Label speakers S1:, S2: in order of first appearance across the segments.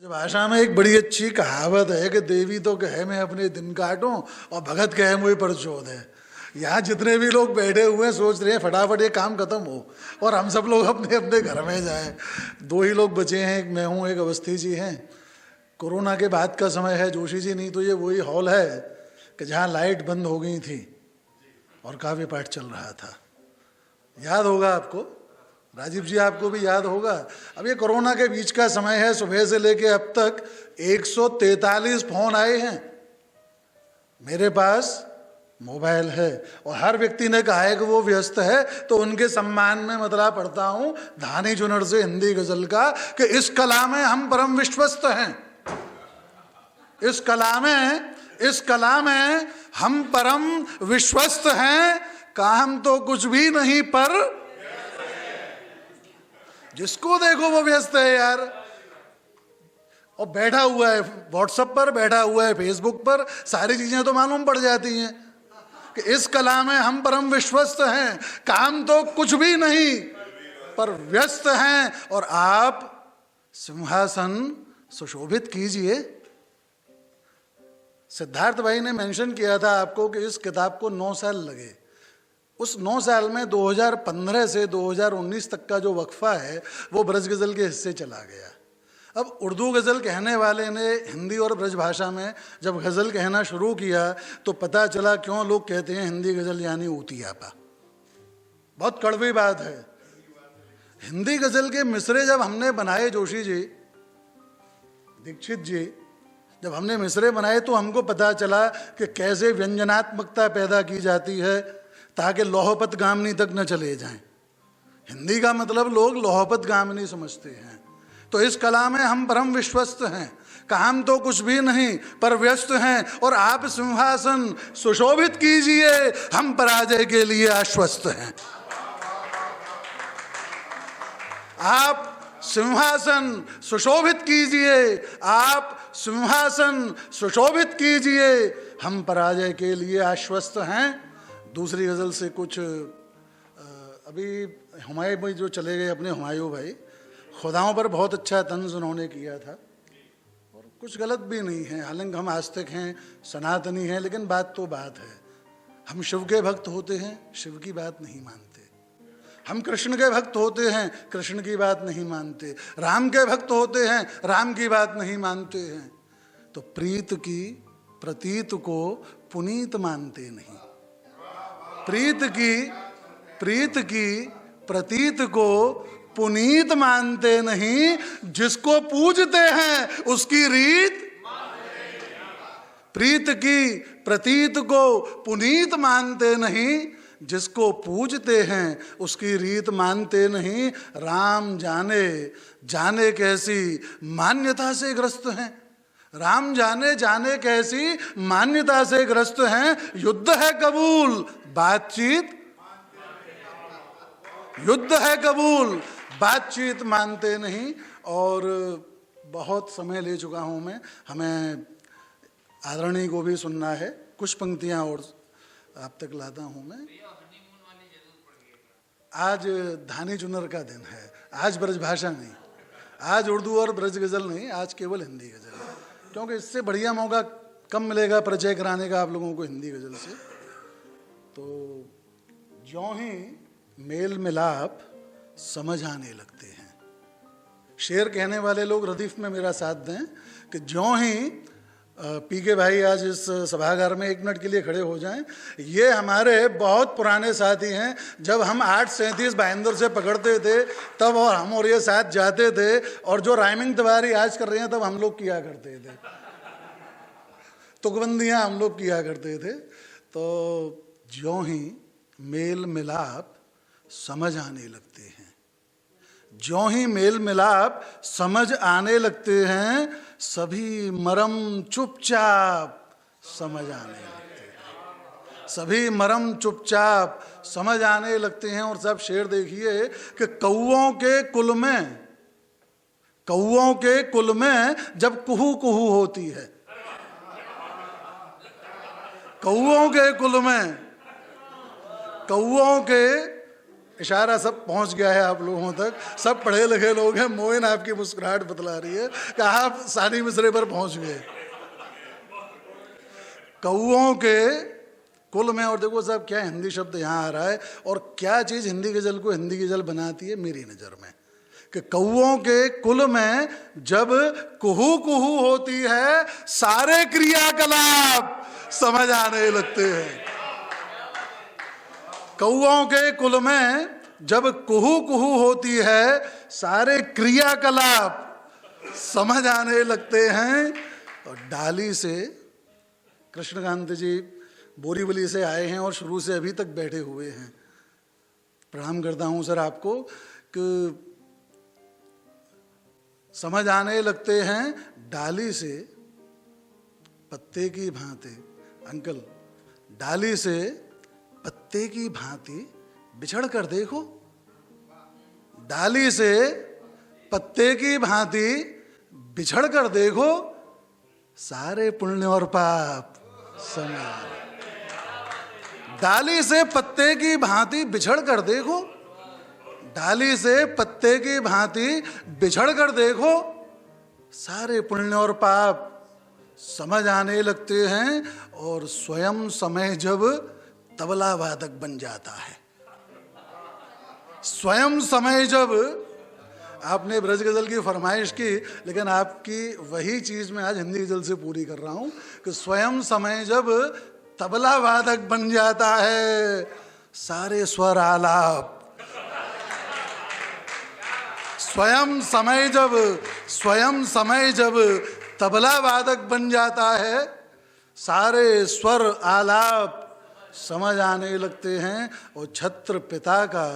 S1: भाषा में एक बड़ी अच्छी कहावत है कि देवी तो कहे मैं अपने दिन काटूं और भगत कहे मुझे प्रचोद है। यहाँ जितने भी लोग बैठे हुए हैं सोच रहे हैं फटाफट ये काम खत्म हो और हम सब लोग अपने अपने घर में जाएं। दो ही लोग बचे हैं, एक मैं हूँ, एक अवस्थी जी हैं। कोरोना के बाद का समय है, जोशी जी नहीं तो ये वही हॉल है कि जहाँ लाइट बंद हो गई थी और काव्य पाठ चल रहा था। याद होगा आपको, राजीव जी आपको भी याद होगा। अब ये कोरोना के बीच का समय है, सुबह से लेके अब तक 143 फोन आए हैं। मेरे पास मोबाइल है और हर व्यक्ति ने कहा है कि वो व्यस्त है, तो उनके सम्मान में मतला पढ़ता हूं धानी जुनर से हिंदी गजल का कि इस कला में हम परम विश्वस्त हैं। इस कला में हम परम विश्वस्त हैं, काम तो कुछ भी नहीं पर जिसको देखो वो व्यस्त है यार। और बैठा हुआ है व्हाट्सएप पर, बैठा हुआ है फेसबुक पर, सारी चीजें तो मालूम पड़ जाती हैं कि इस कला में हम परम विश्वस्त हैं, काम तो कुछ भी नहीं पर व्यस्त हैं। और आप सिंहासन सुशोभित कीजिए। सिद्धार्थ भाई ने मेंशन किया था आपको कि इस किताब को 9 साल लगे। उस 9 साल में 2015 से 2019 तक का जो वक्फा है वो ब्रज गज़ल के हिस्से चला गया। अब उर्दू गज़ल कहने वाले ने हिंदी और ब्रज भाषा में जब गज़ल कहना शुरू किया तो पता चला क्यों लोग कहते हैं हिंदी गज़ल यानी ऊतियापा। बहुत कड़वी बात है। हिंदी गज़ल के मिसरे जब हमने बनाए, जोशी जी, दीक्षित जी, जब हमने मिसरे बनाए तो हमको पता चला कि कैसे व्यंजनात्मकता पैदा की जाती है ताकि लोहपत गामनी तक न चले जाएं। हिंदी का मतलब लोग लोहपत गामनी समझते हैं। तो इस कला में हम परम विश्वस्त हैं, काम तो कुछ भी नहीं पर व्यस्त हैं। और आप सिंहासन सुशोभित कीजिए, हम पराजय के लिए आश्वस्त हैं। आप सिंहासन सुशोभित कीजिए, आप सिंहासन सुशोभित कीजिए, हम पराजय के लिए आश्वस्त हैं। दूसरी गज़ल से कुछ अभी हुमायूं भाई जो चले गए, अपने हुमायूं भाई, खुदाओं पर बहुत अच्छा तंज उन्होंने किया था और कुछ गलत भी नहीं है। हालांकि हम आस्तिक हैं, सनातनी हैं, लेकिन बात तो बात है। हम शिव के भक्त होते हैं, शिव की बात नहीं मानते। हम कृष्ण के भक्त होते हैं, कृष्ण की बात नहीं मानते। राम के भक्त होते हैं, राम की बात नहीं मानते हैं। तो प्रीत की प्रतीत को पुनीत मानते नहीं। प्रीत की प्रतीत को पुनीत मानते नहीं। जिसको पूजते हैं उसकी रीत, प्रीत की प्रतीत को पुनीत मानते नहीं। जिसको पूजते हैं उसकी रीत मानते नहीं। राम जाने कैसी मान्यता से ग्रस्त हैं। राम जाने कैसी मान्यता से ग्रस्त हैं। युद्ध है कबूल बातचीत, युद्ध है कबूल बातचीत मानते नहीं। और बहुत समय ले चुका हूं मैं, हमें आदरणीय को भी सुनना है। कुछ पंक्तियां और आप तक लाता हूं मैं। आज धानी चुनर का दिन है, आज ब्रज भाषा नहीं, आज उर्दू और ब्रज गज़ल नहीं, आज केवल हिंदी गज़ल है। क्योंकि इससे बढ़िया मौका कम मिलेगा परिचय कराने का आप लोगों को हिंदी गज़ल से। तो ज्यों ही मेल मिलाप समझ आने लगते हैं। शेर कहने वाले लोग रदीफ में मेरा साथ दें कि ज्यों ही पीके भाई आज इस सभागार में 1 मिनट के लिए खड़े हो जाएं। ये हमारे बहुत पुराने साथी हैं। जब हम 8:37 भाईंदर से पकड़ते थे तब और हम और ये साथ जाते थे, और जो राइमिंग तवारी आज कर रहे हैं तब हम लोग किया करते थे, तुकबंदियाँ हम लोग किया करते थे। तो ज्यों ही मेल मिलाप समझ आने लगते हैं, ज्यों ही मेल मिलाप समझ आने लगते हैं, सभी मरम चुपचाप समझ आने लगते हैं। सभी मरम चुपचाप समझ आने लगते हैं। और सब शेर देखिए कि कौओं के कुल में जब कुहू कुहू होती है, कौओं के इशारा सब पहुंच गया है आप लोगों तक, सब पढ़े लिखे लोग हैं। मोइन आपकी मुस्कुराहट बतला रही है कि आप सानी मिसरे पर पहुंच गए। कौओं के कुल में, और देखो साहब क्या हिंदी शब्द यहाँ आ रहा है, और क्या चीज हिंदी गजल को हिंदी गजल बनाती है मेरी नजर में, कि कौओं के कुल में जब कुहू कुहू होती है सारे क्रियाकलाप समझ आने लगते हैं। कौओं के कुल में जब कुहू कुहू होती है सारे क्रियाकलाप समझ आने लगते हैं। और डाली से कृष्णकांत जी बोरीवली से आए हैं और शुरू से अभी तक बैठे हुए हैं। प्रणाम करता हूं सर आपको कि समझ आने लगते हैं डाली से पत्ते की भांति। अंकल, डाली से पत्ते की भांति बिछड़ कर देखो, डाली से पत्ते की भांति बिछड़ कर देखो, सारे पुण्य और पाप समान। डाली से पत्ते की भांति बिछड़ कर देखो, डाली से पत्ते की भांति बिछड़ कर देखो, सारे पुण्य और पाप समझ आने लगते हैं। और स्वयं समय जब तबला वादक बन जाता है, स्वयं समय जब, आपने ब्रज गजल की फरमाइश की, लेकिन आपकी वही चीज मैं आज हिंदी गजल से पूरी कर रहा हूं कि स्वयं समय जब तबला वादक बन जाता है, सारे स्वर आलाप। स्वयं समय जब तबला वादक बन जाता है, सारे स्वर आलाप समझ आने लगते हैं। और छत्र पिता का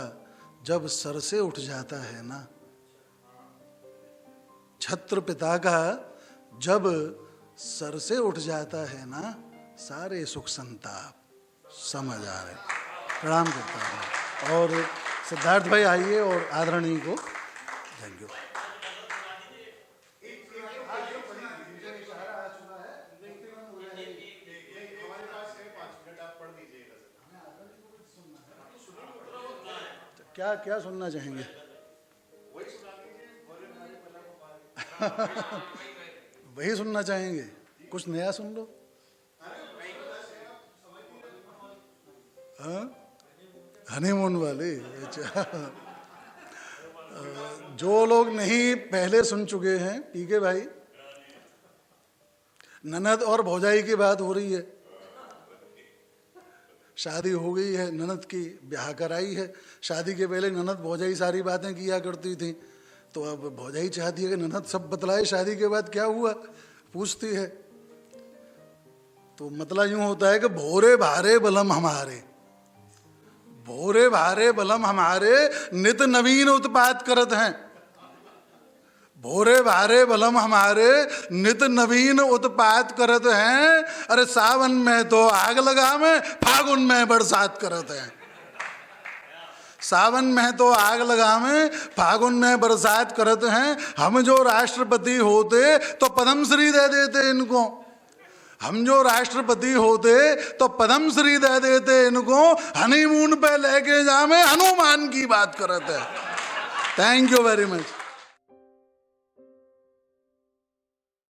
S1: जब सर से उठ जाता है ना, छत्र पिता का जब सर से उठ जाता है ना, सारे सुख संताप समझ आ रहे। प्रणाम करता हूँ। और सिद्धार्थ भाई आइए और आदरणीय को थैंक यू। क्या क्या सुनना चाहेंगे? वही सुनना चाहेंगे? कुछ नया सुन लो। हाँ, हनीमून वाले। अच्छा, जो लोग नहीं पहले सुन चुके हैं, पीके भाई, ननद और भौजाई की बात हो रही है। शादी हो गई है ननद की, ब्याह कराई है। शादी के पहले ननद भौजाई सारी बातें किया करती थी, तो अब भौजाई चाहती है कि ननद सब बतलाए शादी के बाद क्या हुआ, पूछती है। तो मतलब यूं होता है कि भोरे भारे बलम हमारे, भोरे भारे बलम हमारे नित नवीन उत्पात करत हैं। भोरे भारे बलम हमारे नित नवीन उत्पात करत हैं। अरे सावन में तो आग लगा में, फागुन में बरसात करत हैं। सावन में तो आग लगा में, फागुन में बरसात करत हैं। हम जो राष्ट्रपति होते तो पद्मश्री दे देते इनको, हम जो राष्ट्रपति होते तो पद्मश्री दे देते इनको। हनीमून पे लेके जामे हनुमान की बात करते हैं। Thank you very much.